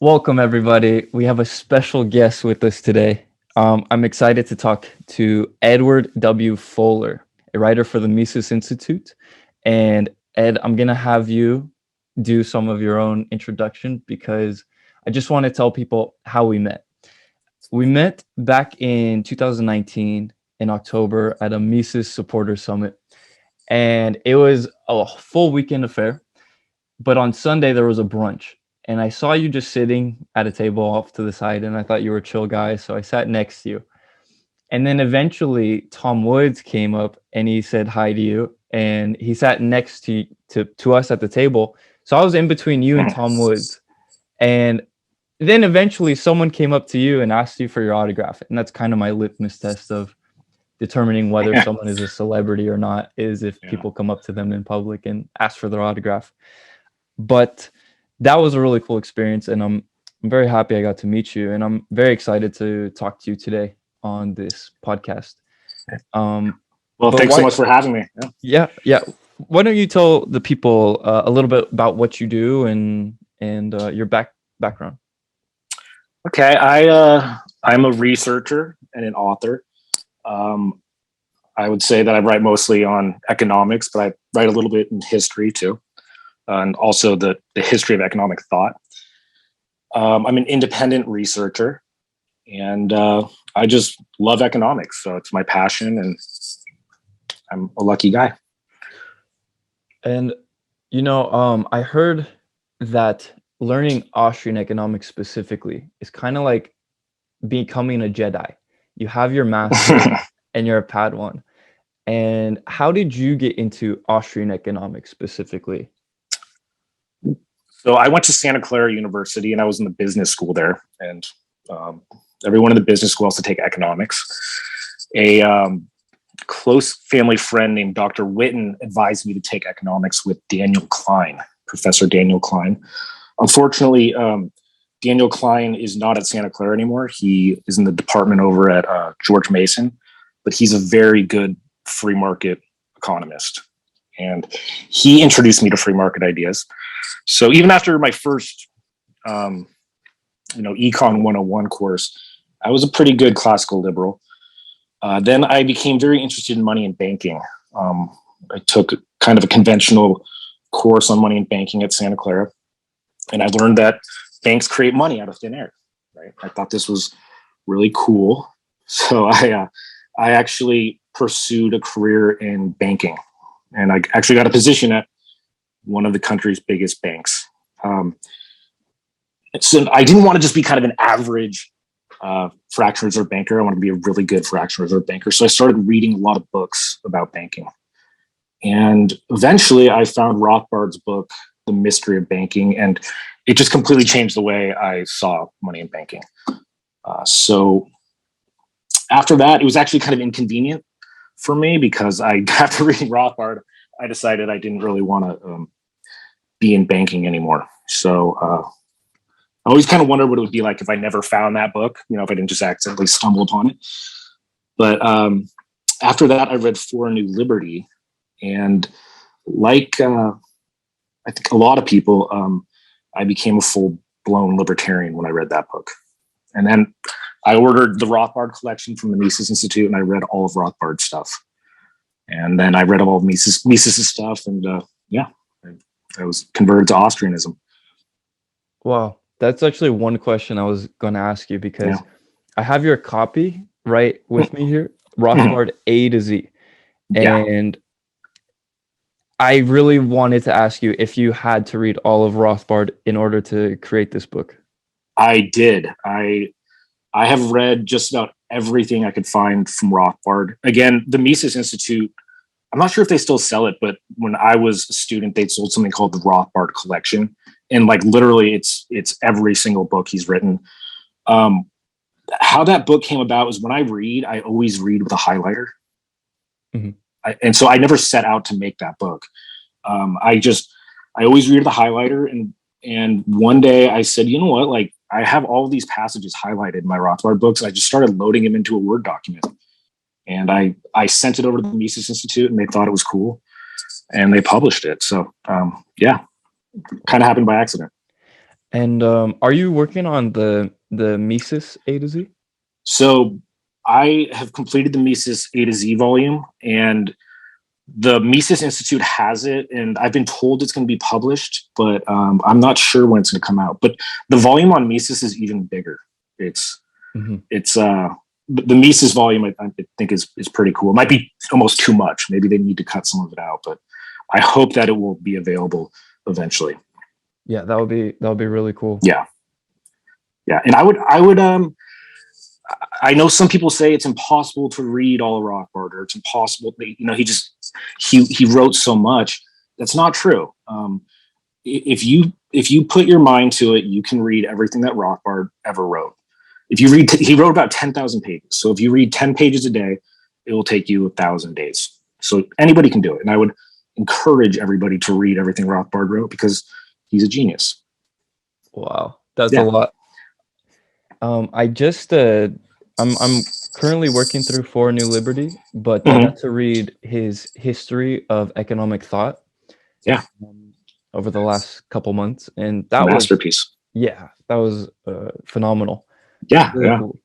Welcome, everybody. We have a special guest with us today. I'm excited to talk to Edward W. Fuller, a writer for the Mises Institute. And Ed, I'm going to have you do some of your own introduction because I just want to tell people how we met. We met back in 2019 in October at a Mises Supporter Summit. And it was a full weekend affair. But on Sunday, there was a brunch. And I saw you just sitting at a table off to the side, and I thought you were a chill guy, so I sat next to you. And then eventually, Tom Woods came up and he said hi to you, and he sat next to us at the table. So I was in between you and Tom Woods. And then eventually, someone came up to you and asked you for your autograph, and that's kind of my litmus test of determining whether someone is a celebrity or not, is if people come up to them in public and ask for their autograph. But that was a really cool experience, and I'm very happy I got to meet you, and I'm very excited to talk to you today on this podcast. Well, thanks so much for having me. Yeah. Why don't you tell the people a little bit about what you do and your background? Okay, I'm a researcher and an author. I would say that I write mostly on economics, but I write a little bit in history too. And also the history of economic thought. I'm an independent researcher, and I just love economics. So it's my passion, and I'm a lucky guy. And, I heard that learning Austrian economics specifically is kind of like becoming a Jedi. You have your master and you're a Padawan. And how did you get into Austrian economics specifically? So I went to Santa Clara University, and I was in the business school there. And everyone in the business school has to take economics. A close family friend named Dr. Witten advised me to take economics with Daniel Klein, Professor Daniel Klein. Unfortunately, Daniel Klein is not at Santa Clara anymore. He is in the department over at George Mason, but he's a very good free market economist. And he introduced me to free market ideas. So even after my first, Econ 101 course, I was a pretty good classical liberal. Then I became very interested in money and banking. I took kind of a conventional course on money and banking at Santa Clara, and I learned that banks create money out of thin air. Right? I thought this was really cool, so I actually pursued a career in banking, and I actually got a position at one of the country's biggest banks. So I didn't want to just be kind of an average fractional reserve banker. I wanted to be a really good fractional reserve banker. So I started reading a lot of books about banking. And eventually I found Rothbard's book, The Mystery of Banking, and it just completely changed the way I saw money in banking. So after that, it was actually kind of inconvenient for me because after reading Rothbard, I decided I didn't really want to be in banking anymore. So I always kind of wondered what it would be like if I never found that book, if I didn't just accidentally stumble upon it. But after that, I read For a New Liberty. And like I think a lot of people, I became a full-blown libertarian when I read that book. And then I ordered the Rothbard collection from the Mises Institute, and I read all of Rothbard's stuff. And then I read all of Mises' stuff, and I was converted to Austrianism. Wow. That's actually one question I was going to ask you because I have your copy right with me here, Rothbard A to Z. And I really wanted to ask you if you had to read all of Rothbard in order to create this book. I did. I have read just about everything I could find from Rothbard. Again, the Mises Institute, I'm not sure if they still sell it, but when I was a student, they'd sold something called the Rothbard Collection. And literally it's every single book he's written. How that book came about was when I always read with a highlighter. Mm-hmm. And so I never set out to make that book. I always read with a highlighter. And one day I said, you know what, I have all these passages highlighted in my Rothbard books. I just started loading them into a Word document. And I sent it over to the Mises Institute, and they thought it was cool. And they published it. So, kind of happened by accident. And are you working on the Mises A to Z? So I have completed the Mises A to Z volume, and the Mises Institute has it, and I've been told it's going to be published, but I'm not sure when it's going to come out. But the volume on Mises is even bigger. It's the Mises volume. I think is pretty cool. It might be almost too much. Maybe they need to cut some of it out, but I hope that it will be available eventually. Yeah, that would be really cool. Yeah, and I know some people say it's impossible to read all of Rothbard, or it's impossible. He wrote so much. That's not true. If you put your mind to it, you can read everything that Rothbard ever wrote. If you read, he wrote about 10,000 pages. So if you read 10 pages a day, it will take you 1,000 days. So anybody can do it. And I would encourage everybody to read everything Rothbard wrote, because he's a genius. Wow, that's a lot. I'm currently working through For New Liberty, but I got to read his history of economic thought. Yeah. Over the last couple months, and that masterpiece. That was phenomenal. Yeah, really cool.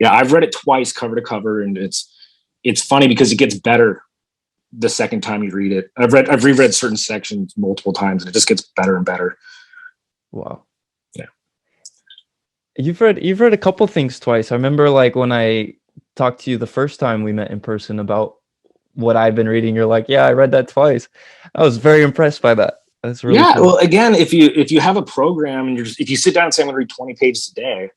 Yeah. I've read it twice, cover to cover, and it's funny because it gets better the second time you read it. I've reread certain sections multiple times, and it just gets better and better. Wow. Yeah. You've read a couple things twice. I remember, like, when I talked to you the first time we met in person about what I've been reading, you're like, yeah, I read that twice. I was very impressed by that. That's really cool. Well, again, if you have a program and if you sit down and say I'm going to read 20 pages a day,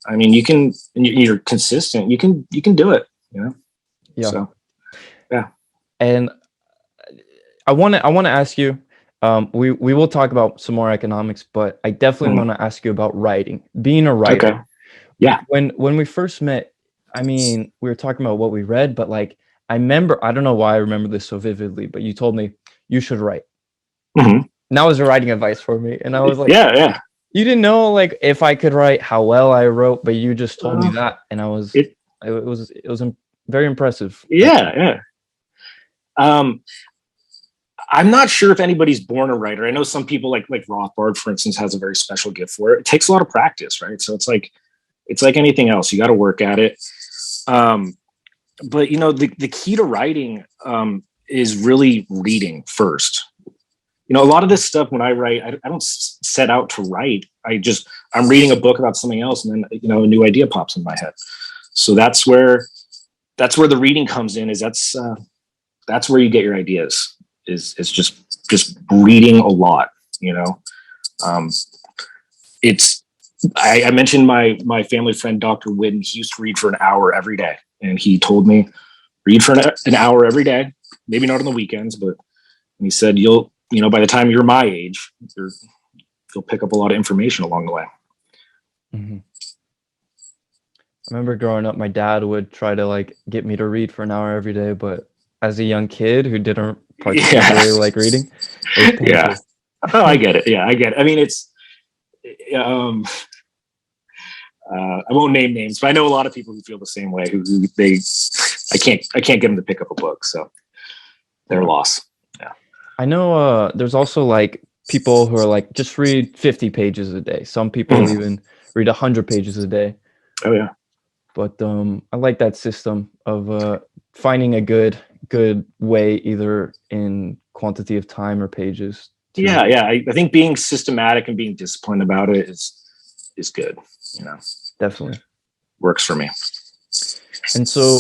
I mean, you're consistent. You can do it. Yeah. So, yeah. And I want to ask you. We will talk about some more economics, but I definitely want to ask you about writing. Being a writer. Okay. Yeah. When we first met, I mean, we were talking about what we read, but like, I don't know why I remember this so vividly, but you told me you should write. Mm-hmm. And that was your writing advice for me. And I was like, yeah. You didn't know, like, if I could write, how well I wrote, but you just told me that. And it was very impressive. Yeah. I'm not sure if anybody's born a writer. I know some people like Rothbard, for instance, has a very special gift for it. It takes a lot of practice, right? So it's like anything else. You got to work at it. But the key to writing is really reading first. A lot of this stuff when I write, I don't set out to write. I'm reading a book about something else, and then a new idea pops in my head. So that's where the reading comes in. That's where you get your ideas. Is just reading a lot. I mentioned my family friend Dr. Whitten. He used to read for an hour every day, and he told me read for an hour every day. Maybe not on the weekends, but he said by the time you're my age, you'll pick up a lot of information along the way. Mm-hmm. I remember growing up, my dad would try to like get me to read for an hour every day, but as a young kid who didn't particularly like reading, it was painful. Oh, I get it. Yeah, I get it. I mean, it's I won't name names, but I know a lot of people who feel the same way. I can't get them to pick up a book, so their loss. Yeah, I know. There's also like people who are like, just read 50 pages a day. Some people even read 100 pages a day. Oh yeah. But I like that system of finding a good way, either in quantity of time or pages. Yeah. I think being systematic and being disciplined about it is good. Definitely works for me. And so,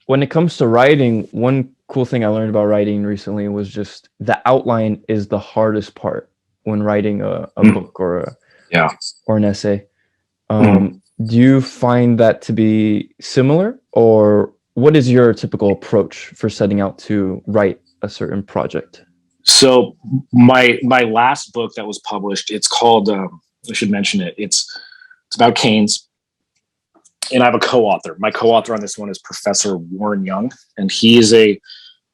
when it comes to writing, one cool thing I learned about writing recently was just the outline is the hardest part when writing a book or an essay. Do you find that to be similar, or what is your typical approach for setting out to write a certain project? So my last book that was published, it's called, I should mention it. It's about Keynes, and I have a co-author. My co-author on this one is Professor Warren Young, and he is a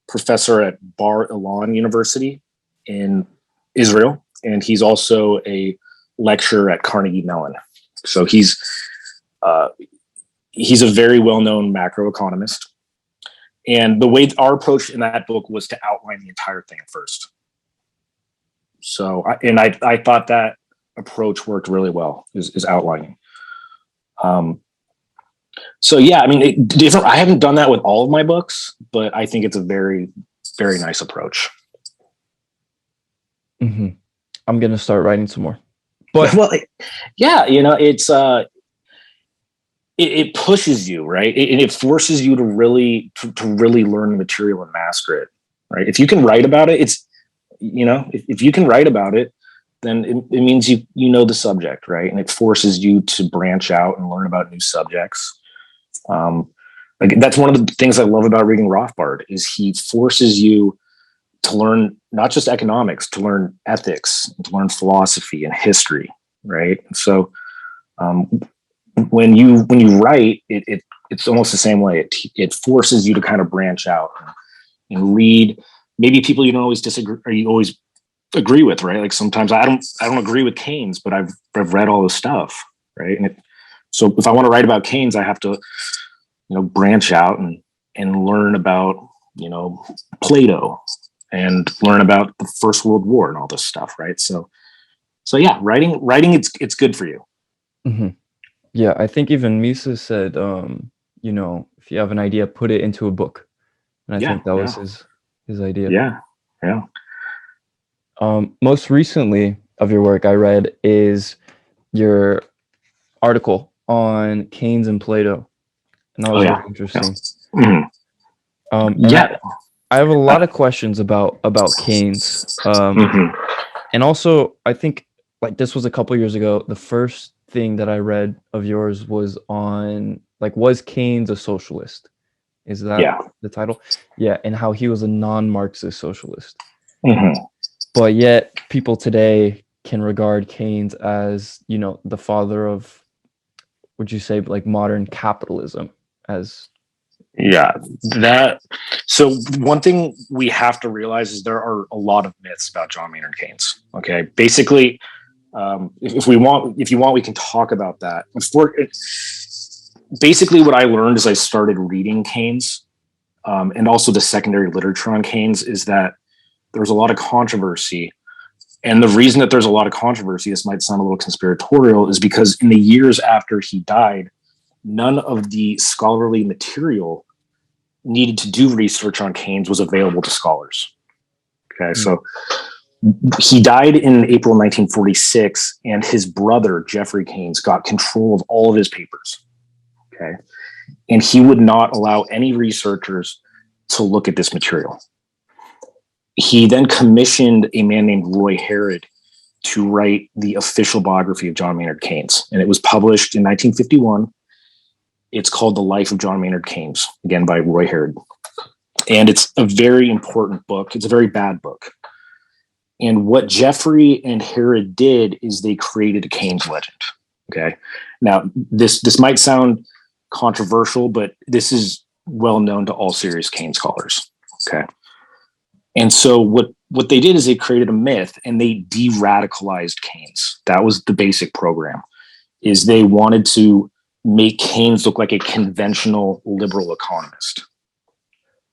professor at Bar Ilan University in Israel, and he's also a lecturer at Carnegie Mellon. So he's a very well-known macroeconomist. And the way our approach in that book was to outline the entire thing first. So, I thought that approach worked really well, is outlining. So yeah, I mean, different. I haven't done that with all of my books, but I think it's a very, very nice approach. Mm-hmm. I'm gonna start writing some more. But well, yeah, it pushes you, right? It forces you to really learn the material and master it, right? If you can write about it, if you can write about it, then it means you know the subject, right? And it forces you to branch out and learn about new subjects. Like that's one of the things I love about reading Rothbard is he forces you to learn not just economics, to learn ethics, to learn philosophy and history, right? So when you write, it's almost the same way. It forces you to kind of branch out and read maybe people you don't always disagree or you always agree with, right? Like sometimes I don't agree with Keynes, but I've read all his stuff, right? And so if I want to write about Keynes, I have to branch out and learn about Plato and learn about the First World War and all this stuff, right? So yeah, writing it's good for you. Mm-hmm. Yeah, I think even Mises said, if you have an idea, put it into a book. And I think that was his idea. Yeah. Most recently of your work I read is your article on Keynes and Plato. And that was very interesting. Yeah. Mm-hmm. I have a lot of questions about Keynes. Mm-hmm. And also, I think like this was a couple years ago. The first thing that I read of yours was on was Keynes a socialist? Is that the title? Yeah, and how he was a non-Marxist socialist. Mm-hmm. But yet people today can regard Keynes as, the father of, would you say, modern capitalism as... Yeah, so one thing we have to realize is there are a lot of myths about John Maynard Keynes. Okay, basically, if you want, we can talk about that. Basically, what I learned as I started reading Keynes, and also the secondary literature on Keynes, is that there's a lot of controversy. And the reason that there's a lot of controversy, this might sound a little conspiratorial, is because in the years after he died, none of the scholarly material needed to do research on Keynes was available to scholars. Okay, so he died in April 1946, and his brother, Jeffrey Keynes, got control of all of his papers. Okay, and he would not allow any researchers to look at this material. He then commissioned a man named Roy Harrod to write the official biography of John Maynard Keynes, and it was published in 1951. It's called The Life of John Maynard Keynes, again by Roy Harrod. And it's a very important book. It's a very bad book. And what Jeffrey and Harrod did is they created a Keynes legend. Okay. Now, this might sound controversial, but this is well known to all serious Keynes scholars. Okay. And so what they did is they created a myth and they de-radicalized Keynes. That was the basic program, is they wanted to make Keynes look like a conventional liberal economist.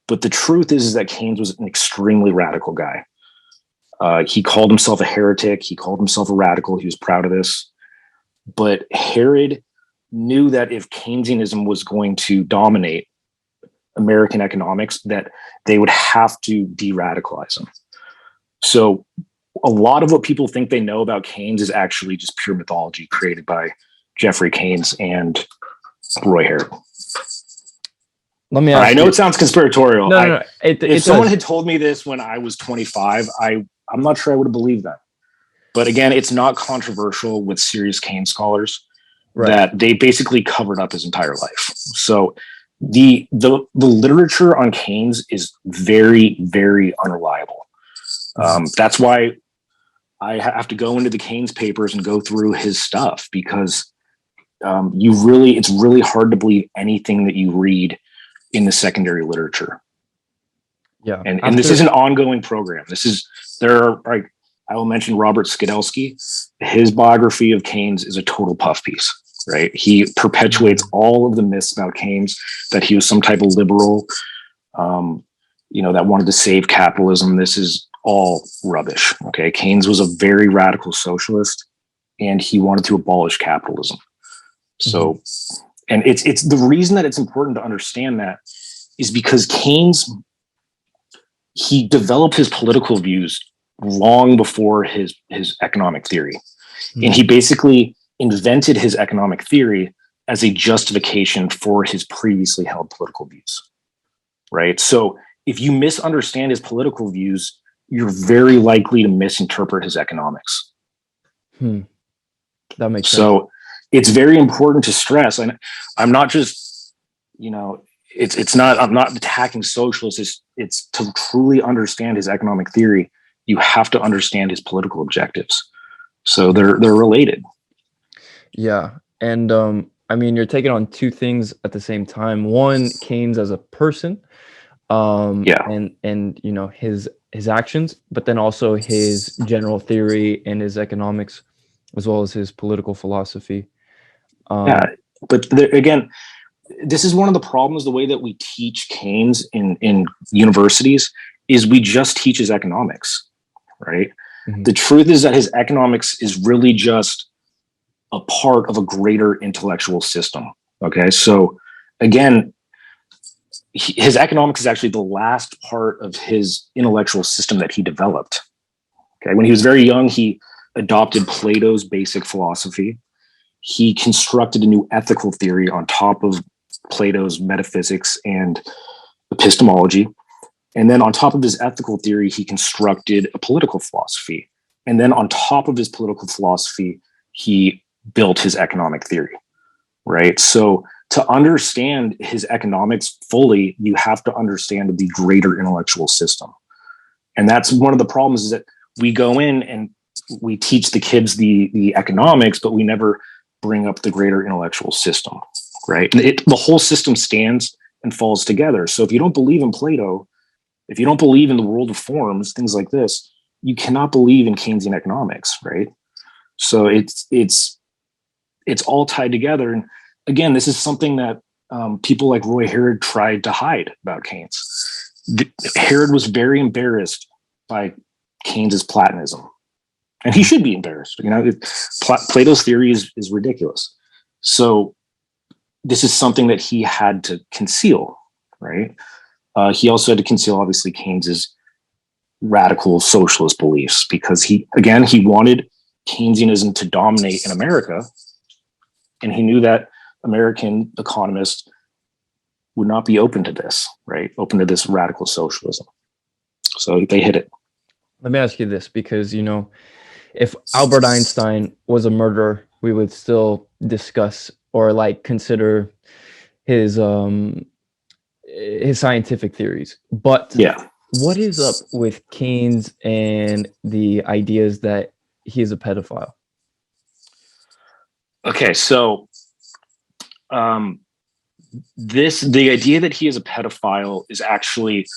But the truth is that Keynes was an extremely radical guy. He called himself a heretic. He called himself a radical. He was proud of this. But Harrod knew that if Keynesianism was going to dominate American economics, that they would have to de-radicalize him. So a lot of what people think they know about Keynes is actually just pure mythology created by Jeffrey Keynes and Roy Harrod. Let me ask I know it sounds conspiratorial. No. If someone had told me this when I was 25, I'm not sure I would have believed that. But again, it's not controversial with serious Keynes scholars, right, that they basically covered up his entire life. So the literature on Keynes is very, very unreliable. That's why I have to go into the Keynes papers and go through his stuff, because it's really hard to believe anything that you read in the secondary literature. Yeah. And this is an ongoing program. I will mention Robert Skidelski. His biography of Keynes is a total puff piece, right? He perpetuates all of the myths about Keynes, that he was some type of liberal, that wanted to save capitalism. This is all rubbish. Okay. Keynes was a very radical socialist. and he wanted to abolish capitalism. So, and it's the reason that it's important to understand that is because Keynes, he developed his political views long before his economic theory. And he basically invented his economic theory as a justification for his previously held political views, right? So if you misunderstand his political views, you're very likely to misinterpret his economics. That makes sense. So it's very important to stress, and I'm not just, it's not, I'm not attacking socialists. It's to truly understand his economic theory, you have to understand his political objectives. So they're related. Yeah. And I mean, you're taking on two things at the same time. One, Keynes as a person, and his actions, but then also his general theory and his economics, as well as his political philosophy. But again, this is one of the problems. The way that we teach Keynes in universities is we just teach his economics, right? The truth is that his economics is really just a part of a greater intellectual system. Okay, so again, his economics is actually the last part of his intellectual system that he developed. Okay, when he was very young, he adopted Plato's basic philosophy. He constructed a new ethical theory on top of Plato's metaphysics and epistemology. And then on top of his ethical theory, he constructed a political philosophy. And then on top of his political philosophy, he built his economic theory, right? So to understand his economics fully, you have to understand the greater intellectual system. And that's one of the problems, is that we go in and we teach the kids the economics, but we never bring up the greater intellectual system, right? And the whole system stands and falls together. So if you don't believe in Plato, if you don't believe in the world of forms, things like this, you cannot believe in Keynesian economics, right? So it's all tied together. And again, this is something that people like Roy Harrod tried to hide about Keynes. Harrod was very embarrassed by Keynes's Platonism, and he should be embarrassed. Plato's theory is ridiculous. So this is something that he had to conceal, right? He also had to conceal, obviously, Keynes's radical socialist beliefs, because he wanted Keynesianism to dominate in America, and he knew that American economists would not be open to this, right? Open to this radical socialism. So they hit it. Let me ask you this, because, if Albert Einstein was a murderer, we would still discuss or consider his scientific theories. But what is up with Keynes and the ideas that he is a pedophile? Okay, so the idea that he is a pedophile is actually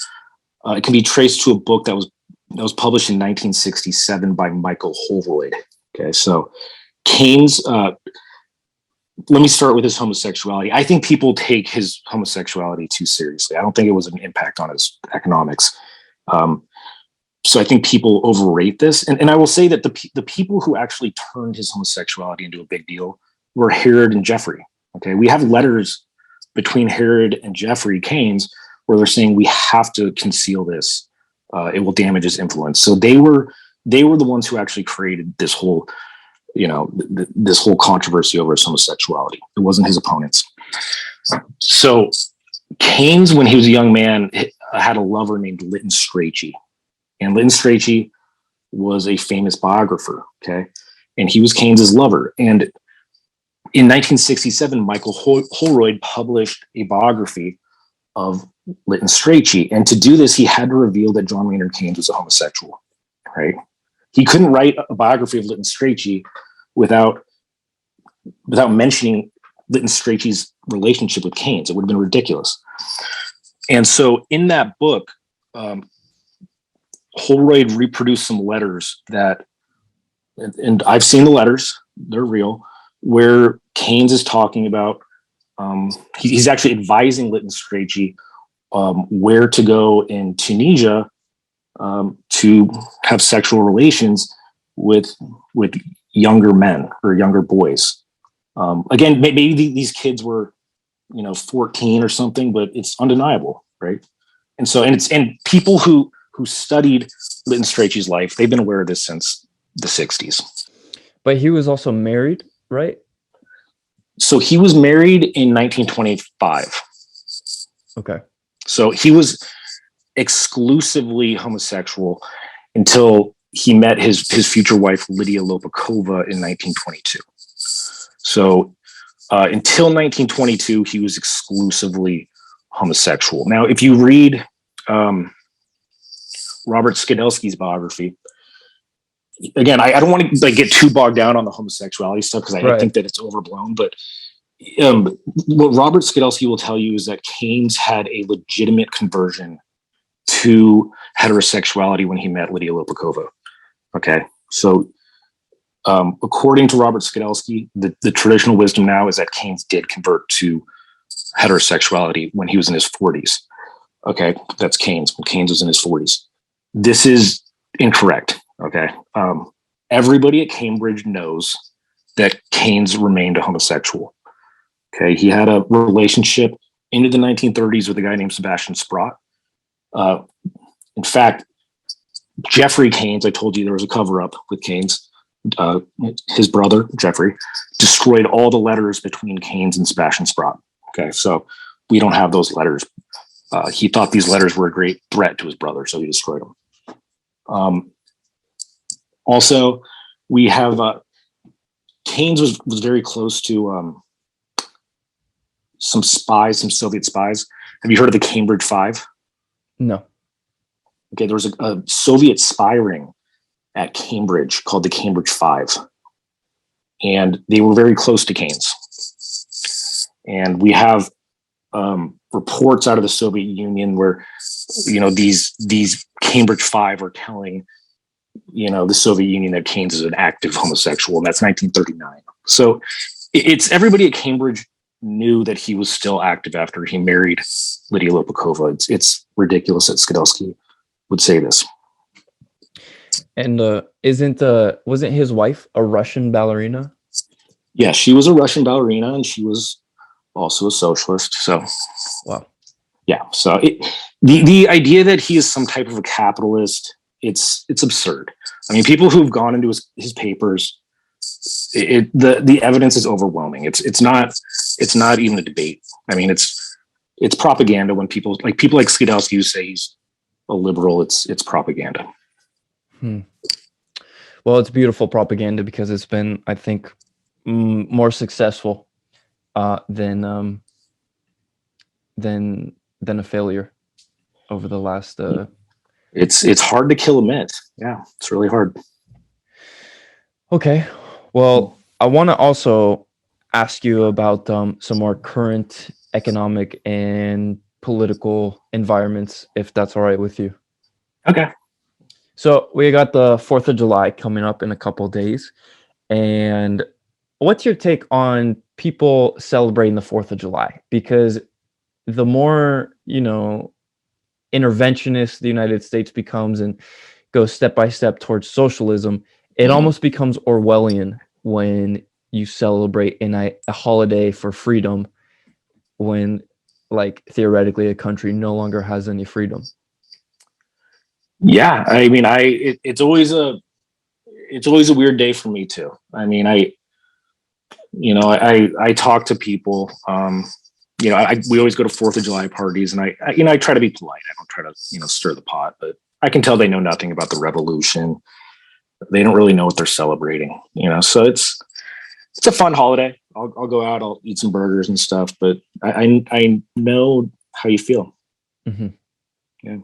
it can be traced to a book that was published in 1967 by Michael Holroyd. Okay, so Keynes. Let me start with his homosexuality. I think people take his homosexuality too seriously. I don't think it was an impact on his economics. So I think people overrate this. And I will say that the people who actually turned his homosexuality into a big deal were Harrod and Jeffrey. Okay, we have letters between Harrod and Jeffrey Keynes where they're saying we have to conceal this. It will damage his influence. So they were the ones who actually created this whole, this whole controversy over his homosexuality. It wasn't his opponents. So Keynes, when he was a young man, had a lover named Lytton Strachey. And Lytton Strachey was a famous biographer, okay? And he was Keynes's lover. And in 1967, Michael Holroyd published a biography of Lytton Strachey. And to do this, he had to reveal that John Maynard Keynes was a homosexual, right? He couldn't write a biography of Lytton Strachey without mentioning Lytton Strachey's relationship with Keynes. It would have been ridiculous. And so in that book, Holroyd reproduced some letters that, and I've seen the letters, they're real, where Keynes is talking about, he's actually advising Lytton Strachey where to go in Tunisia to have sexual relations with younger men or younger boys. Again, maybe these kids were, 14 or something, but it's undeniable, right? And so, and people who studied Lytton Strachey's life, they've been aware of this since the 60s. But he was also married, right? So he was married in 1925. Okay. So he was exclusively homosexual until he met his future wife, Lydia Lopakova, in 1922. So until 1922, he was exclusively homosexual. Now, if you read Robert Skidelski's biography, again, I don't want to get too bogged down on the homosexuality stuff because I think that it's overblown. But what Robert Skidelski will tell you is that Keynes had a legitimate conversion to heterosexuality when he met Lydia Lopakova. Okay, so according to Robert Skidelski, the traditional wisdom now is that Keynes did convert to heterosexuality when he was in his 40s. Okay, that's Keynes, when Keynes was in his 40s. This is incorrect. Okay. Everybody at Cambridge knows that Keynes remained a homosexual. Okay. He had a relationship into the 1930s with a guy named Sebastian Sprott. In fact, Jeffrey Keynes, I told you there was a cover-up with Keynes. His brother, Jeffrey, destroyed all the letters between Keynes and Sebastian Sprott. Okay. So we don't have those letters. He thought these letters were a great threat to his brother, so he destroyed them. Also, we have Keynes was very close to some Soviet spies. Have you heard of the Cambridge Five? No. Okay, there was a Soviet spy ring at Cambridge called the Cambridge Five, and they were very close to Keynes. And we have reports out of the Soviet Union where these Cambridge Five are telling the Soviet Union that Keynes is an active homosexual, and that's 1939. So it's everybody at Cambridge knew that he was still active after he married Lydia Lopakova. It's ridiculous that Skidelski would say this. And wasn't his wife a Russian ballerina? Yeah, she was a Russian ballerina, and she was also a socialist. So, wow. Yeah. So the idea that he is some type of a capitalist, it's absurd. I mean, people who've gone into his papers, the evidence is overwhelming. It's not even a debate. I mean, it's propaganda. When people like Skidelski who say he's a liberal, it's propaganda. Well, it's beautiful propaganda because it's been, I think, more successful than a failure over the last. It's hard to kill a myth. Yeah, it's really hard. Okay, well, I want to also ask you about some more current economic and political environments, if that's all right with you. Okay. So we got the 4th of July coming up in a couple of days. And what's your take on people celebrating the 4th of July? Because the more, interventionist the United States becomes and goes step by step towards socialism, it almost becomes Orwellian when you celebrate in a holiday for freedom when, like, theoretically a country no longer has any freedom. Yeah, I mean, it's always a weird day for me too. I mean, I talk to people. We always go to 4th of July parties, and I try to be polite. I don't try to stir the pot, but I can tell they know nothing about the revolution. They don't really know what they're celebrating. So it's a fun holiday. I'll go out. I'll eat some burgers and stuff, but I know how you feel. Mm-hmm. Yeah.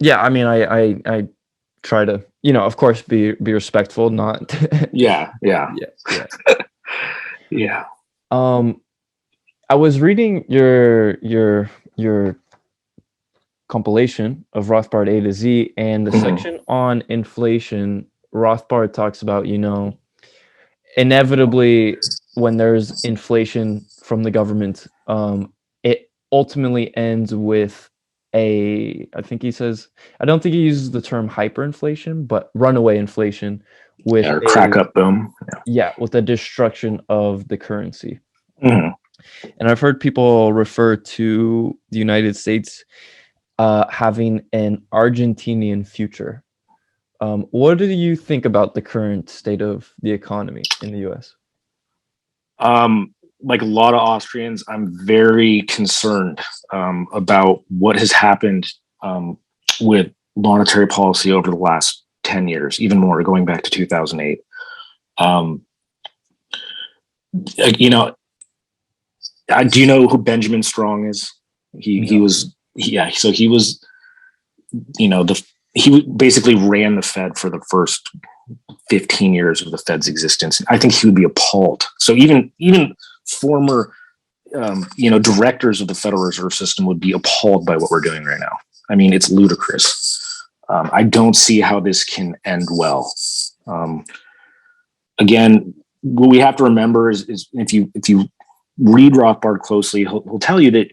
Yeah, I mean, I try to, of course, be respectful, not. Yeah. I was reading your compilation of Rothbard A to Z, and the section on inflation, Rothbard talks about, inevitably when there's inflation from the government, it ultimately ends with I think he says, I don't think he uses the term hyperinflation, but runaway inflation with or crack up boom. with the destruction of the currency. Mhm. And I've heard people refer to the United States having an Argentinian future. What do you think about the current state of the economy in the US? Like a lot of Austrians, I'm very concerned about what has happened with monetary policy over the last 10 years, even more, going back to 2008. Do you know who Benjamin Strong is? He was he basically ran the Fed for the first 15 years of the Fed's existence. I think he would be appalled. So even former directors of the Federal Reserve System would be appalled by what we're doing right now. I mean, it's ludicrous. I don't see how this can end well. Again, what we have to remember is if you read Rothbard closely, he'll tell you that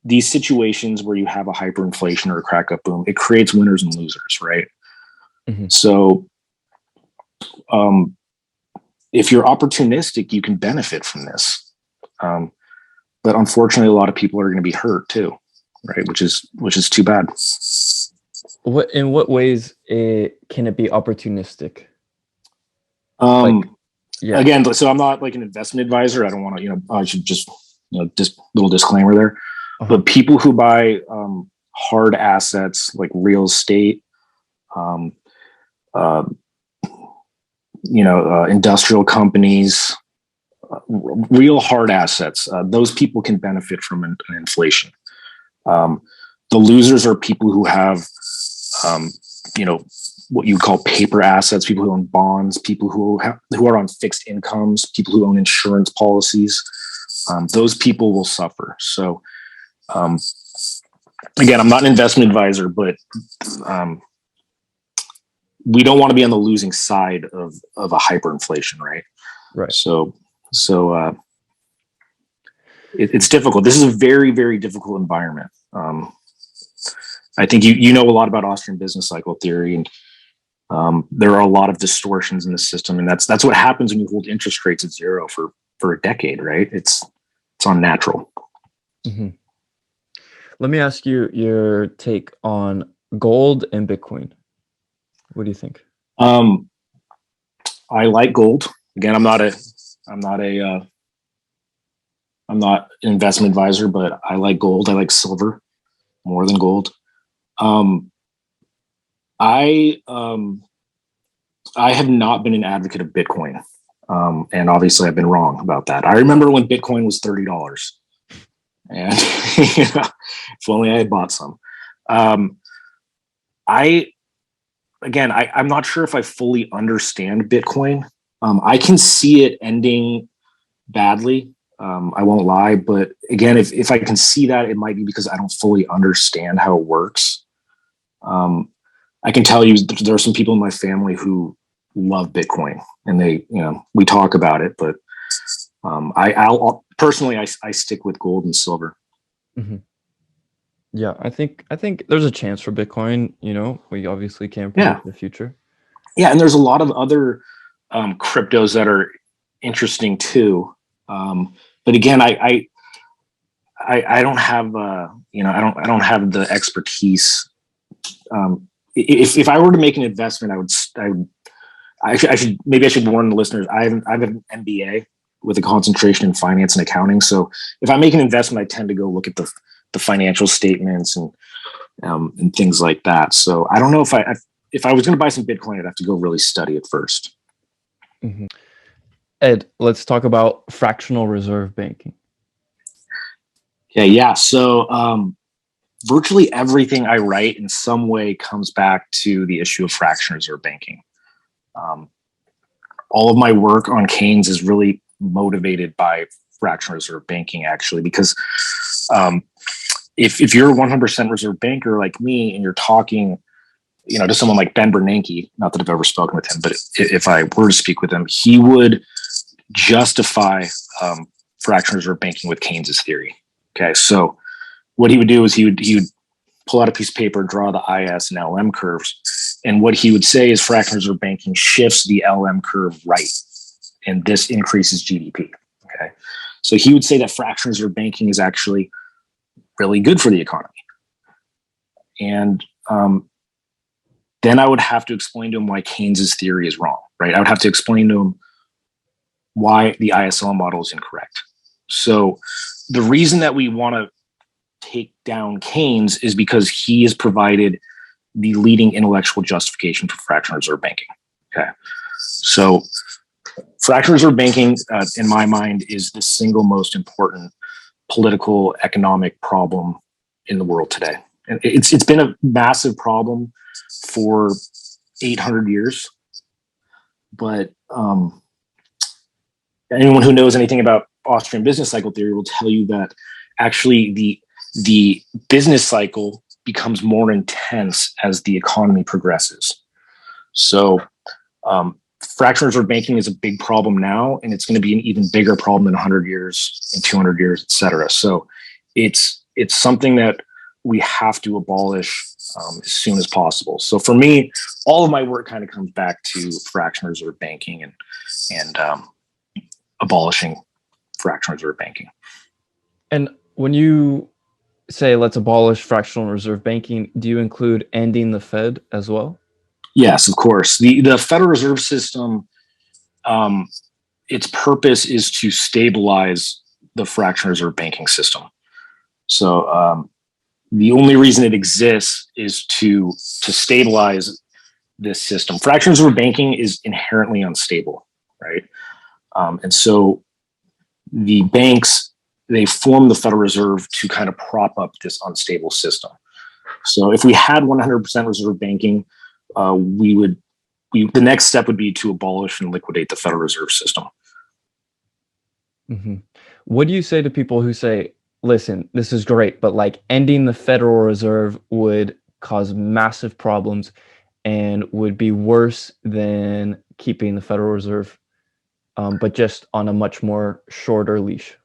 these situations where you have a hyperinflation or a crack up boom, it creates winners and losers, right? Mm-hmm. So if you're opportunistic, you can benefit from this. But unfortunately, a lot of people are going to be hurt too, right? Which is too bad. In what ways can it be opportunistic? Again, so I'm not like an investment advisor. I don't want to, I should just, just little disclaimer there. Uh-huh. But people who buy hard assets like real estate, industrial companies, real hard assets, those people can benefit from an inflation. The losers are people who have, what you call paper assets, people who own bonds, people who are on fixed incomes, people who own insurance policies. Those people will suffer. So, again, I'm not an investment advisor, but we don't want to be on the losing side of a hyperinflation, right? Right. So it's difficult. This is a very, very difficult environment. I think you know a lot about Austrian business cycle theory, and there are a lot of distortions in the system, and that's what happens when you hold interest rates at zero for a decade, right? It's unnatural. Mm-hmm. Let me ask you your take on gold and Bitcoin. What do you think? I like gold. Again, I'm not an investment advisor, but I like gold. I like silver more than gold. I have not been an advocate of Bitcoin. And obviously I've been wrong about that. I remember when Bitcoin was $30 and if only I had bought some. I'm not sure if I fully understand Bitcoin. I can see it ending badly. I won't lie, but again, if I can see that, it might be because I don't fully understand how it works. I can tell you there are some people in my family who love Bitcoin, and they, we talk about it, but I'll personally, I stick with gold and silver. Mm-hmm. Yeah, I think there's a chance for Bitcoin. We obviously can't predict the future. Yeah, and there's a lot of other cryptos that are interesting too. But again, I don't have I don't have the expertise. If I were to make an investment, I should warn the listeners. I have an MBA with a concentration in finance and accounting. So if I make an investment, I tend to go look at the financial statements and things like that. So I don't know if I was going to buy some Bitcoin, I'd have to go really study it first. Mm-hmm. Ed, let's talk about fractional reserve banking. Yeah. So virtually everything I write in some way comes back to the issue of fractional reserve banking. All of my work on Keynes is really motivated by fractional reserve banking, actually, because if you're a 100% reserve banker like me and you're talking, to someone like Ben Bernanke, not that I've ever spoken with him, but if I were to speak with him, he would justify fractional reserve banking with Keynes's theory. Okay, so what he would do is he would pull out a piece of paper, draw the IS and LM curves. And what he would say is fractional reserve banking shifts the LM curve right. And this increases GDP. Okay. So he would say that fractional reserve banking is actually really good for the economy. And then I would have to explain to him why Keynes's theory is wrong, right? I would have to explain to him why the ISL model is incorrect. So the reason that we want to take down Keynes is because he has provided the leading intellectual justification for fractional reserve banking. Okay. So fractional reserve banking, in my mind, is the single most important political economic problem in the world today. And it's been a massive problem for 800 years. But anyone who knows anything about Austrian business cycle theory will tell you that actually the business cycle becomes more intense as the economy progresses. So fractional reserve banking is a big problem now, and it's going to be an even bigger problem in 100 years, in 200 years, et cetera. So it's something that we have to abolish as soon as possible. So for me, all of my work kind of comes back to fractional reserve banking and abolishing fractional reserve banking. And when you say let's abolish fractional reserve banking, do you include ending the Fed as well? Yes, of course. The Federal Reserve System, its purpose is to stabilize the fractional reserve banking system. So the only reason it exists is to stabilize this system. Fractional reserve banking is inherently unstable, right? And so the banks, they form the Federal Reserve to kind of prop up this unstable system. So if we had 100% reserve banking, the next step would be to abolish and liquidate the Federal Reserve System. Mm-hmm. What do you say to people who say, listen, this is great, but like ending the Federal Reserve would cause massive problems and would be worse than keeping the Federal Reserve, but just on a much more shorter leash?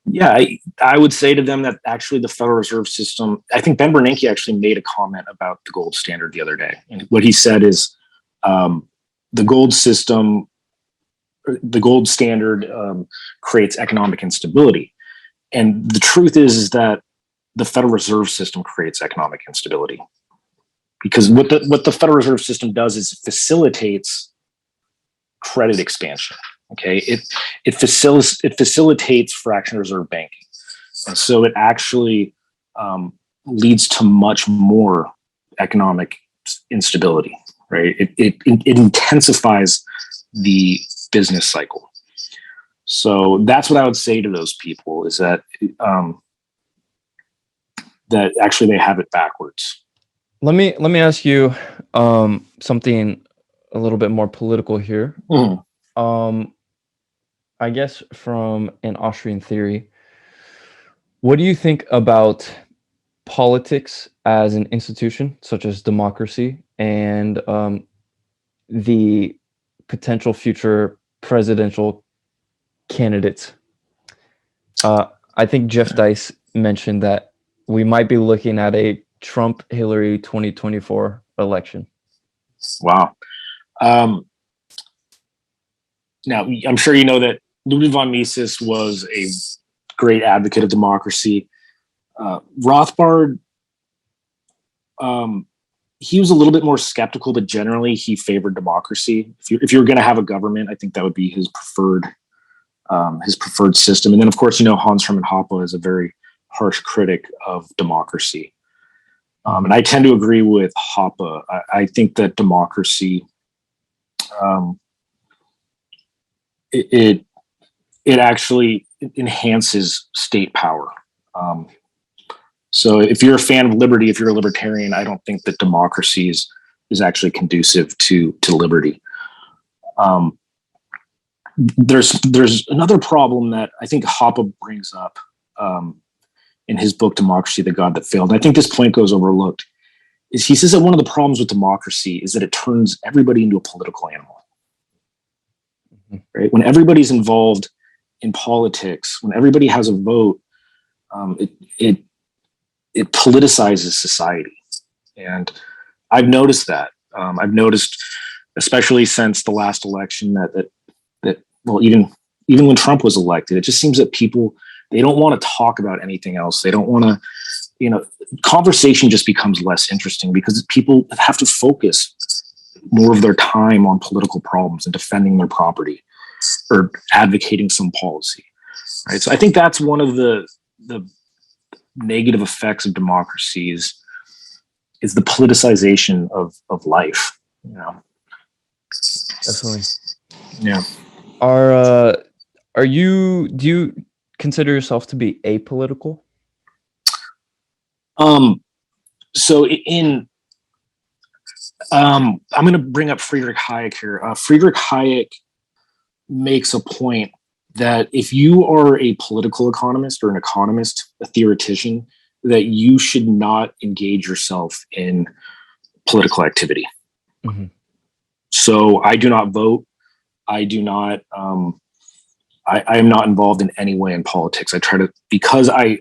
Yeah, I would say to them that actually the Federal Reserve System, I think Ben Bernanke actually made a comment about the gold standard the other day. And what he said is the gold system, the gold standard creates economic instability. And the truth is that the Federal Reserve System creates economic instability. Because what the Federal Reserve System does is it facilitates credit expansion. Okay, it facilitates fractional reserve banking, and so it actually leads to much more economic instability. Right, it intensifies the business cycle. So that's what I would say to those people is that that actually they have it backwards. Let me ask you something a little bit more political here. Mm-hmm. I guess from an Austrian theory, what do you think about politics as an institution, such as democracy, and the potential future presidential candidates? I think Jeff Dice mentioned that we might be looking at a Trump-Hillary 2024 election. Wow. Now, I'm sure you know that Ludwig von Mises was a great advocate of democracy. Rothbard, he was a little bit more skeptical, but generally he favored democracy. If you were going to have a government, I think that would be his preferred system. And then, of course, Hans Hermann Hoppe is a very harsh critic of democracy. And I tend to agree with Hoppe. I think that democracy, it actually enhances state power. So if you're a fan of liberty, if you're a libertarian, I don't think that democracy is actually conducive to liberty. There's another problem that I think Hoppe brings up in his book, Democracy, the God That Failed. And I think this point goes overlooked. Is he says that one of the problems with democracy is that it turns everybody into a political animal. Right? When everybody's involved in politics, when everybody has a vote, it politicizes society. And I've noticed that. I've noticed, especially since the last election, that well, even when Trump was elected, it just seems that people, they don't want to talk about anything else. They don't want to, conversation just becomes less interesting because people have to focus more of their time on political problems and defending their property or advocating some policy. Right. So I think that's one of the negative effects of democracy is the politicization of life. Definitely. Yeah. Do you consider yourself to be apolitical? So I'm going to bring up Friedrich Hayek here. Friedrich Hayek makes a point that if you are a political economist or an economist, a theoretician, that you should not engage yourself in political activity. Mm-hmm. So I do not vote. I do not, I am not involved in any way in politics. I try to, because I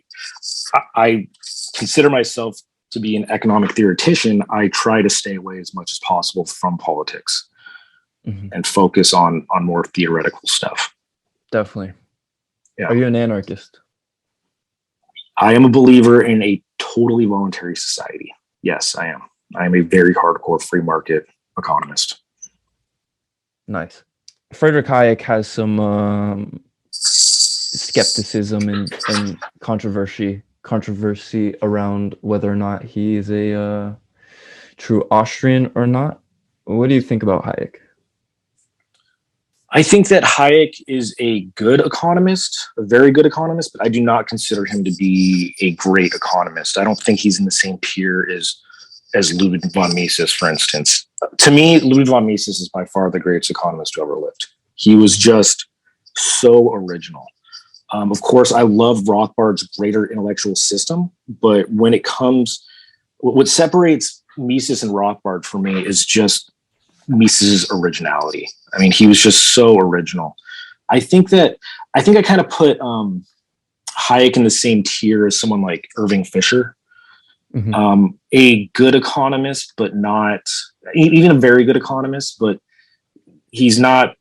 consider myself to be an economic theoretician, I try to stay away as much as possible from politics and focus on more theoretical stuff. Definitely. Yeah. Are you an anarchist? I am a believer in a totally voluntary society. Yes, I am. I am a very hardcore free market economist. Nice. Friedrich Hayek has some skepticism and controversy around whether or not he is a true Austrian or not. What do you think about Hayek? I think that Hayek is a good economist, a very good economist, but I do not consider him to be a great economist. I don't think he's in the same tier as Ludwig von Mises, for instance. To me, Ludwig von Mises is by far the greatest economist who ever lived. He was just so original. Of course, I love Rothbard's greater intellectual system, but when it comes, what separates Mises and Rothbard for me is just Mises' originality. I mean, he was just so original. I think I kind of put Hayek in the same tier as someone like Irving Fisher, a good economist, but not even a very good economist, but he's not.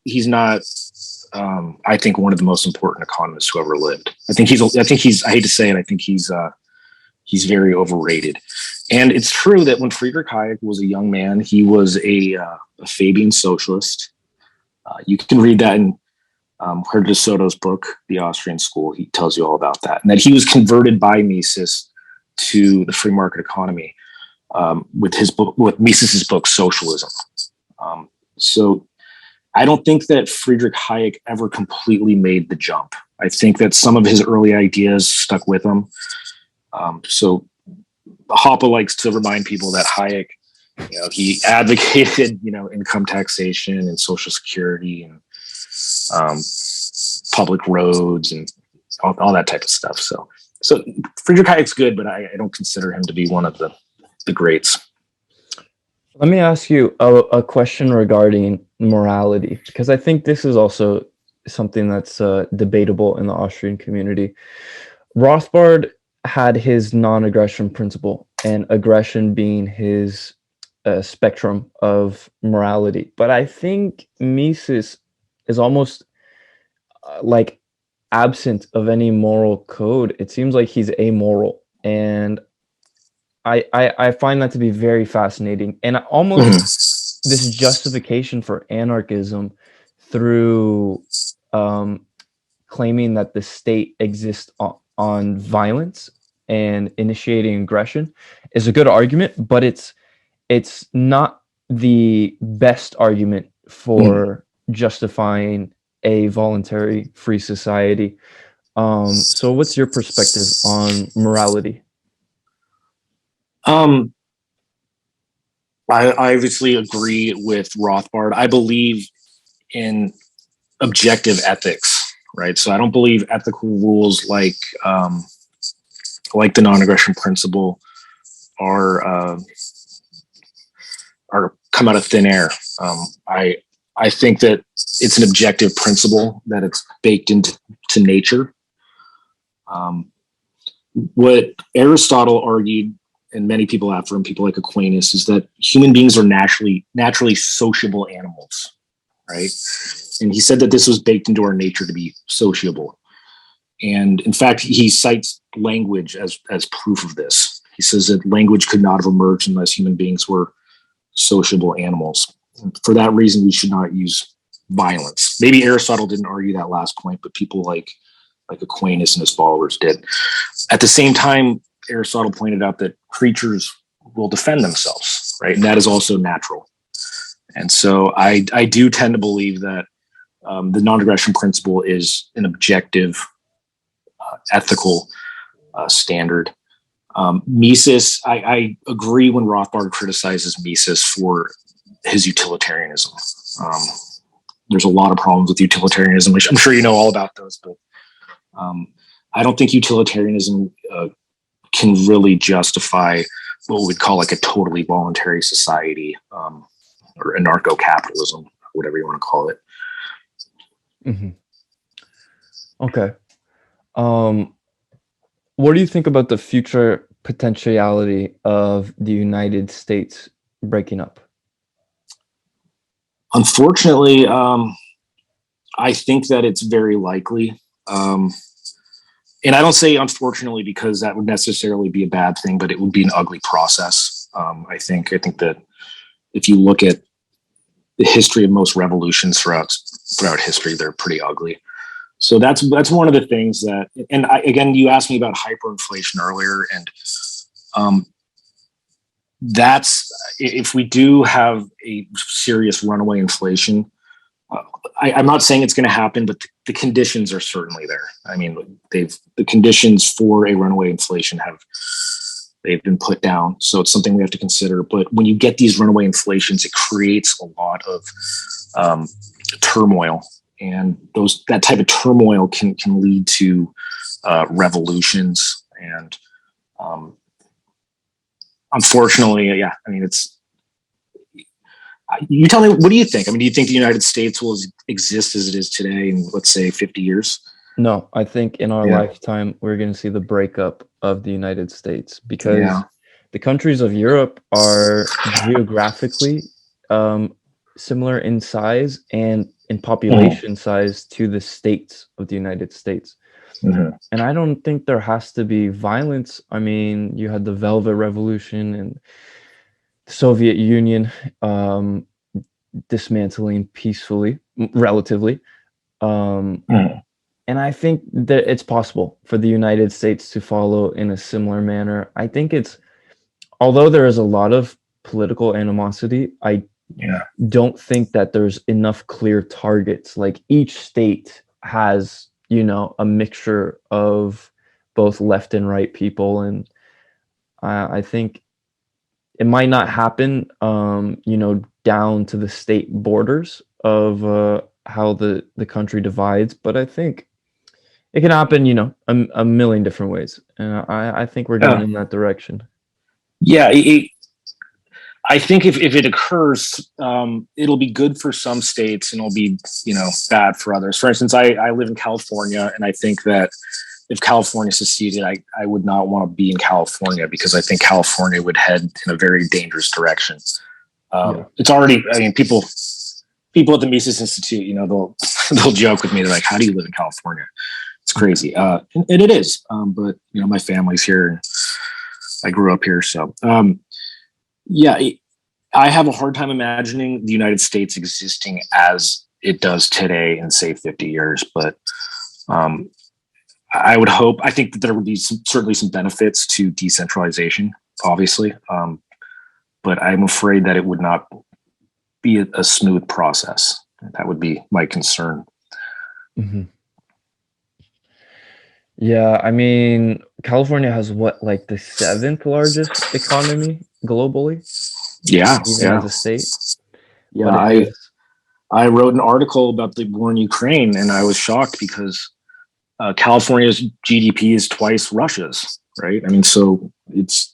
I think one of the most important economists who ever lived. I think he's. I hate to say it. I think he's very overrated. And it's true that when Friedrich Hayek was a young man, he was a Fabian socialist. You can read that in Herder de Soto's book, The Austrian School. He tells you all about that. And that he was converted by Mises to the free market economy with Mises's book, Socialism. So I don't think that Friedrich Hayek ever completely made the jump. I think that some of his early ideas stuck with him. So Hoppe likes to remind people that Hayek, he advocated, income taxation and social security and public roads and all that type of stuff. So Friedrich Hayek's good, but I don't consider him to be one of the greats. Let me ask you a question regarding morality, because I think this is also something that's debatable in the Austrian community. Rothbard had his non-aggression principle, and aggression being his spectrum of morality. But I think Mises is almost like absent of any moral code. It seems like he's amoral, and I find that to be very fascinating, and almost this justification for anarchism through claiming that the state exists on violence and initiating aggression is a good argument, but it's not the best argument for justifying a voluntary free society. So what's your perspective on morality? I obviously agree with Rothbard. I believe in objective ethics, right? So I don't believe ethical rules like the non-aggression principle are come out of thin air. I think that it's an objective principle, that it's baked into nature. what Aristotle argued, and many people after him, people like Aquinas, is that human beings are naturally sociable animals, right? And he said that this was baked into our nature to be sociable. And in fact, he cites language as proof of this. He says that language could not have emerged unless human beings were sociable animals. And for that reason, we should not use violence. Maybe Aristotle didn't argue that last point, but people like Aquinas and his followers did. At the same time, Aristotle pointed out that creatures will defend themselves, right? And that is also natural. And so I do tend to believe that the non-aggression principle is an objective, ethical standard. Mises, I agree when Rothbard criticizes Mises for his utilitarianism. There's a lot of problems with utilitarianism, which I'm sure you know all about those, but I don't think utilitarianism can really justify what we'd call like a totally voluntary society, or anarcho-capitalism, whatever you want to call it. Mm-hmm. Okay. What do you think about the future potentiality of the United States breaking up? Unfortunately, I think that it's very likely. And I don't say unfortunately because that would necessarily be a bad thing, but it would be an ugly process. I think that if you look at the history of most revolutions throughout history, they're pretty ugly. So that's one of the things that, and again, you asked me about hyperinflation earlier, and that's, if we do have a serious runaway inflation, I'm not saying it's going to happen, but the conditions are certainly there. I mean, the conditions for a runaway inflation they've been put down. So it's something we have to consider. But when you get these runaway inflations, it creates a lot of turmoil, and that type of turmoil can lead to revolutions. And unfortunately, yeah, I mean, you tell me, what do you think? I mean, do you think the United States will exist as it is today in, let's say, 50 years? No, I think in our lifetime, we're going to see the breakup of the United States, because the countries of Europe are geographically similar in size and in population size to the states of the United States. Mm-hmm. And I don't think there has to be violence. I mean, you had the Velvet Revolution and the Soviet Union dismantling peacefully, relatively. And I think that it's possible for the United States to follow in a similar manner. I think although there is a lot of political animosity, I don't think that there's enough clear targets. Like, each state has, a mixture of both left and right people. And I think it might not happen, down to the state borders of how the country divides, but I think it can happen, a million different ways. And I think we're going in that direction. Yeah, I think if it occurs, it'll be good for some states and it'll be, bad for others. For instance, I live in California, and I think that if California seceded, I would not want to be in California, because I think California would head in a very dangerous direction. It's already, I mean, people at the Mises Institute, they'll joke with me. They're like, "How do you live in California?" It's crazy. And it is. But my family's here and I grew up here. So, I have a hard time imagining the United States existing as it does today in, say, 50 years. But I think that there would be certainly some benefits to decentralization, obviously. But I'm afraid that it would not be a smooth process. That would be my concern. Mm-hmm. Yeah, I mean, California has what, like the 7th largest economy globally? Yeah, as a state. Yeah, I wrote an article about the war in Ukraine, and I was shocked because California's GDP is twice Russia's, right? I mean, so it's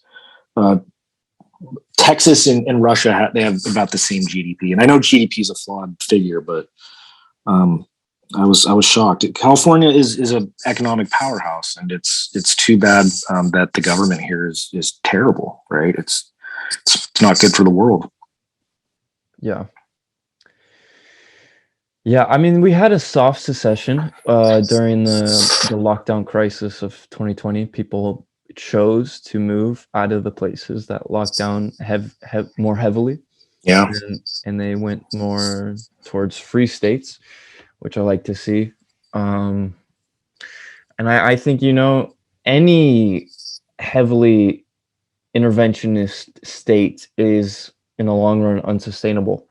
Texas and Russia, they have about the same GDP. And I know GDP is a flawed figure, but I was shocked. California is an economic powerhouse, and it's too bad that the government here is terrible, right? It's not good for the world. Yeah. Yeah, I mean, we had a soft secession during the lockdown crisis of 2020. People chose to move out of the places that locked down more heavily. Yeah. And they went more towards free states, which I like to see. And I think, any heavily interventionist state is in the long run unsustainable.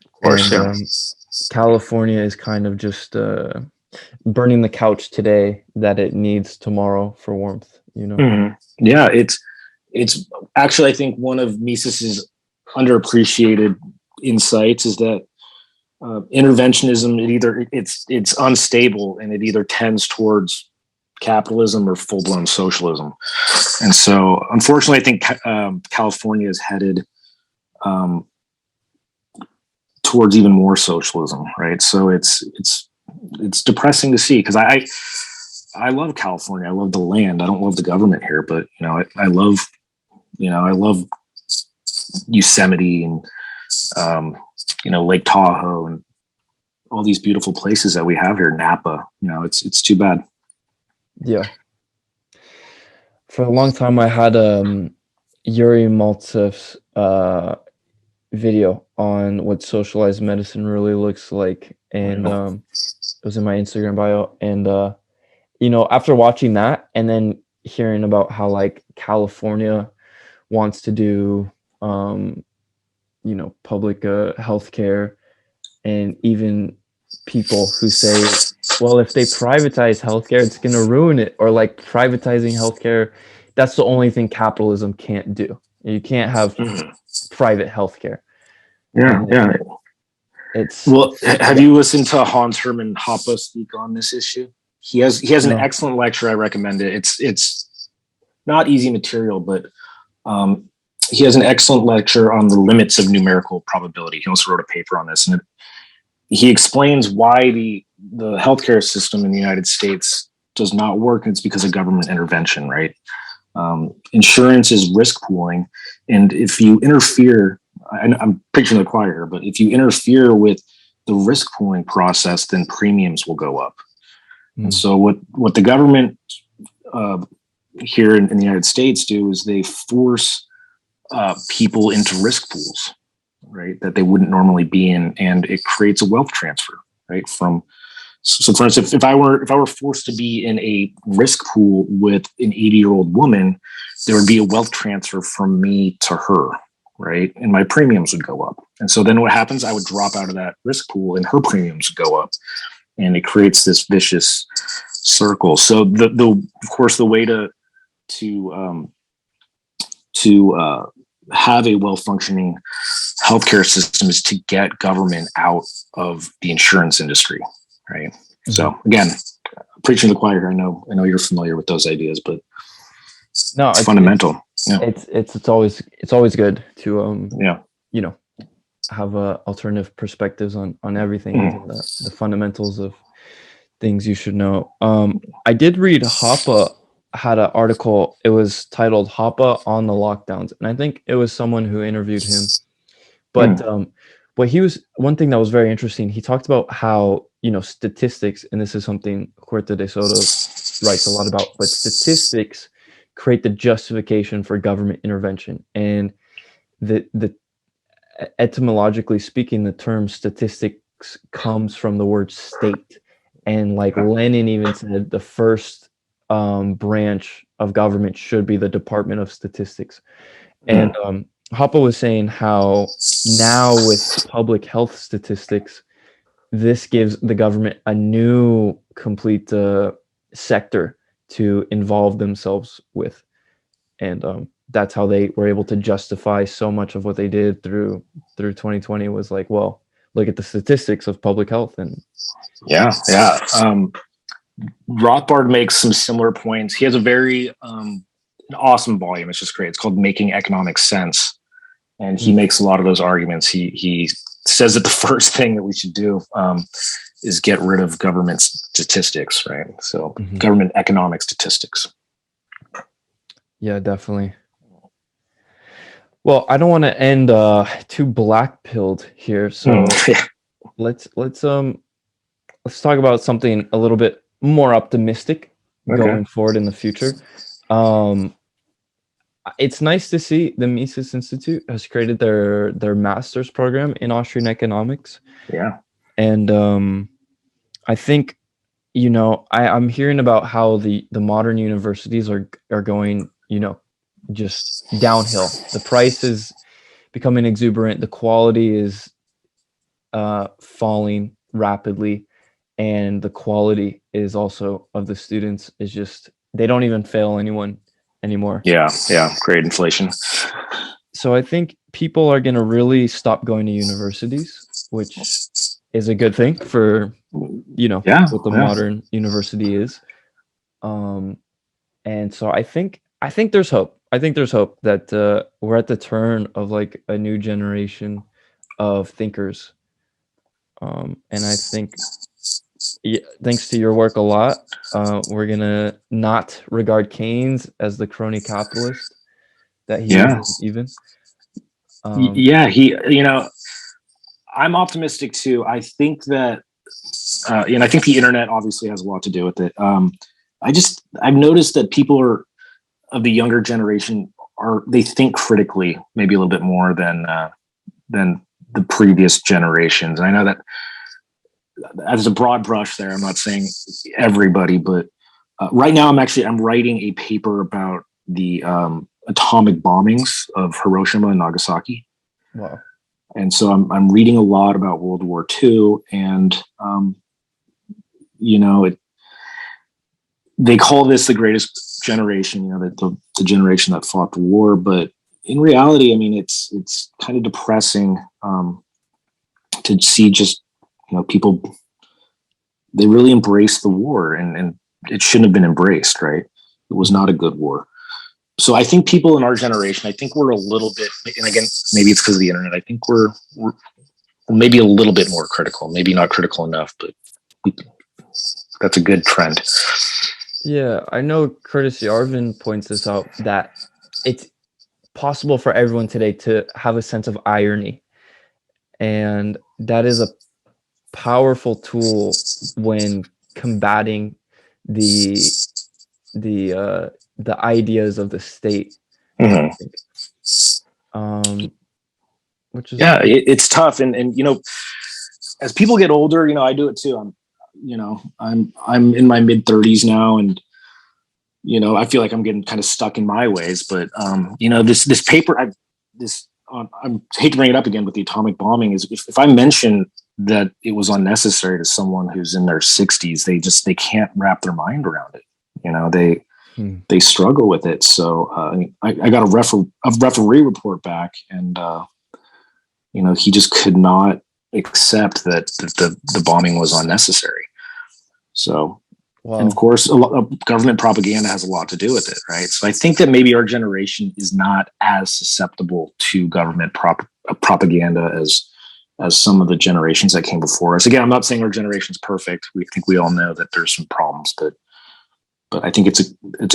Of course, and California is kind of just burning the couch today that it needs tomorrow for warmth, Mm-hmm. Yeah, it's actually, I think one of Mises's underappreciated insights is that interventionism, it's unstable, and it either tends towards capitalism or full-blown socialism. And so unfortunately, I think California is headed towards even more socialism, right? So it's depressing to see, because I love California. I love the land. I don't love the government here, but I love Yosemite and Lake Tahoe and all these beautiful places that we have here. Napa, it's too bad. Yeah. For a long time, I had Yuri Maltsev's video on what socialized medicine really looks like, and it was in my Instagram bio. And after watching that, and then hearing about how like California wants to do public healthcare, and even people who say, well, if they privatize healthcare, it's going to ruin it, or like privatizing healthcare, that's the only thing capitalism can't do. You can't have private healthcare. Yeah. Have you listened to Hans Hermann Hoppe speak on this issue? He has an excellent lecture. I recommend it. It's not easy material, but he has an excellent lecture on the limits of numerical probability. He also wrote a paper on this, and he explains why the healthcare system in the United States does not work. And it's because of government intervention, right? Insurance is risk pooling, and if you interfere, I'm preaching to the choir here, but if you interfere with the risk pooling process, then premiums will go up. And so what the government here in the United States do is they force people into risk pools, right, that they wouldn't normally be in, and it creates a wealth transfer, right? So for instance, if I were forced to be in a risk pool with an 80-year-old woman, there would be a wealth transfer from me to her, right? And my premiums would go up. And so then what happens? I would drop out of that risk pool, and her premiums would go up, and it creates this vicious circle. So of course the way to have a well-functioning healthcare system is to get government out of the insurance industry, right? Mm-hmm. So again, preaching to the choir. I know you're familiar with those ideas, but it's fundamental. It's always good to have alternative perspectives on everything, mm-hmm. the fundamentals of things you should know. I did read Hoppe had an article. It was titled Hoppe on the Lockdowns, and I think it was someone who interviewed him. But one thing that was very interesting, he talked about how statistics, and this is something Huerta de Soto writes a lot about, but statistics create the justification for government intervention. And the etymologically speaking, the term statistics comes from the word state. And like Lenin even said, the first branch of government should be the Department of Statistics. And Hoppe was saying how now with public health statistics, this gives the government a new complete sector to involve themselves with. And that's how they were able to justify so much of what they did through 2020 was like, well, look at the statistics of public health. And Rothbard makes some similar points. He has a very an awesome volume. It's just great. It's called Making Economic Sense. And he makes a lot of those arguments. He says that the first thing that we should do is get rid of government statistics, right? So Mhm. government economic statistics. Yeah, definitely. Well, I don't want to end too black-pilled here, so let's talk about something a little bit more optimistic going forward in the future. It's nice to see the Mises Institute has created their master's program in Austrian economics. Yeah. And I think, I'm hearing about how the modern universities are going, just downhill. The price is becoming exuberant. The quality is falling rapidly, and the quality is also of the students is just, they don't even fail anyone anymore. Yeah. Great inflation. So I think people are going to really stop going to universities, which is a good thing for, what the modern university is. And so I think there's hope. I think there's hope that we're at the turn of like a new generation of thinkers. And I think, thanks to your work a lot, we're gonna not regard Keynes as the crony capitalist that he is even. I'm optimistic too. I think that, and I think the internet obviously has a lot to do with it. I've noticed that people of the younger generation they think critically, maybe a little bit more than the previous generations. And I know that as a broad brush there, I'm not saying everybody, but right now I'm writing a paper about the atomic bombings of Hiroshima and Nagasaki. Wow. And so I'm reading a lot about World War II, and they call this the greatest generation, the generation that fought the war. But in reality, I mean, it's kind of depressing to see just people, they really embraced the war, and it shouldn't have been embraced, right? It was not a good war. So I think people in our generation, I think we're a little bit, and again, maybe it's because of the internet, I think we're maybe a little bit more critical, maybe not critical enough, but that's a good trend. Yeah, I know Curtis Yarvin points this out, that it's possible for everyone today to have a sense of irony. And that is a powerful tool when combating the ideas of the state. Mm-hmm. Which is it's tough, and as people get older, I do it too. I'm in my mid 30s now, and I feel like I'm getting kind of stuck in my ways. But this paper, I hate to bring it up again, but the atomic bombing is, if I mention that it was unnecessary to someone who's in their 60s, they can't wrap their mind around it. They struggle with it. So I got a referee report back, and he just could not accept that the bombing was unnecessary. So, wow. And of course, a lot of government propaganda has a lot to do with it, right? So I think that maybe our generation is not as susceptible to government propaganda as some of the generations that came before us. Again, I'm not saying our generation's perfect. I think we all know that there's some problems, but I think it's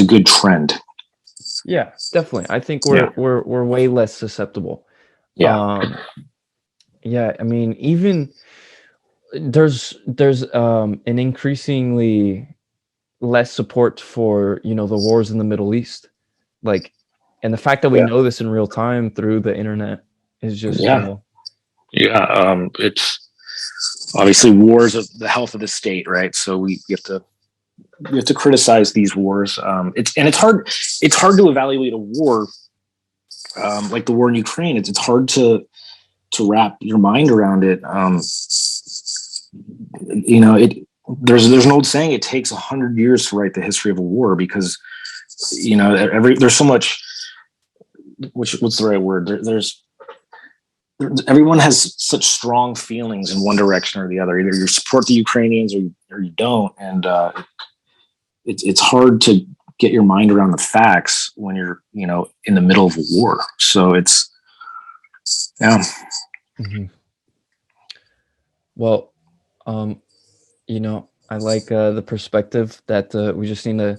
a good trend. Yeah, definitely. I think we're way less susceptible. Yeah. Yeah, I mean, even there's an increasingly less support for the wars in the Middle East, and the fact that we know this in real time through the internet is just it's obviously wars of the health of the state, right? So we have to criticize these wars. It's hard to evaluate a war like the war in Ukraine. It's hard to wrap your mind around it. There's an old saying: it takes 100 years to write the history of a war, because there's so much. What's the right word? Everyone has such strong feelings in one direction or the other. Either you support the Ukrainians or you don't, and it's hard to get your mind around the facts when you're in the middle of a war. So it's Mm-hmm. Well, I like the perspective that we just need to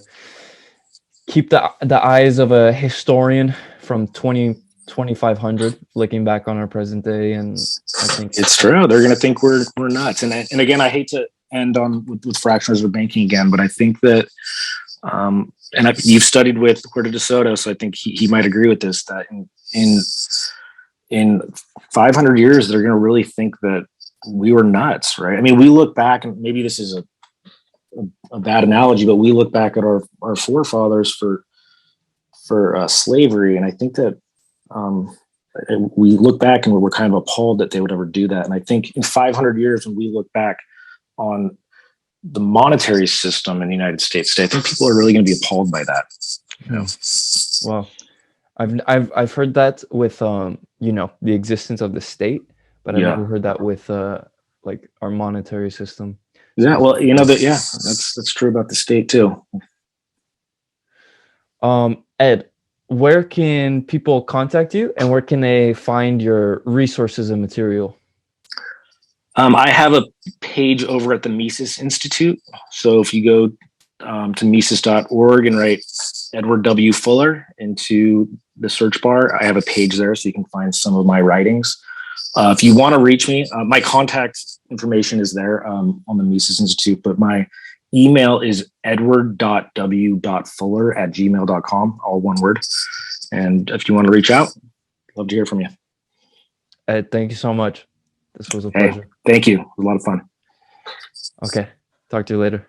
keep the eyes of a historian from 2500 looking back on our present day, and I think It's true. They're going to think we're nuts. And again, I hate to end on with fractionals or banking again, but I think that you've studied with Corte de Soto, so I think he might agree with this, that in 500 years they're going to really think that we were nuts, right? I mean, we look back, and maybe this is a bad analogy, but we look back at our forefathers for slavery, and I think that we look back and we're kind of appalled that they would ever do that. And I think in 500 years, when we look back on the monetary system in the United States today, I think people are really going to be appalled by that. Well, I've heard that with the existence of the state, but I've never heard that with like our monetary system. Yeah, well, that's true about the state too. Ed, where can people contact you, and where can they find your resources and material? I have a page over at the Mises Institute. So if you go to Mises.org and write Edward W. Fuller into the search bar, I have a page there so you can find some of my writings. If you want to reach me, my contact information is there on the Mises Institute, but my email is edward.w.fuller@gmail.com, all one word. And if you want to reach out, love to hear from you. Ed, thank you so much. This was a pleasure. Thank you. It was a lot of fun. Okay. Talk to you later.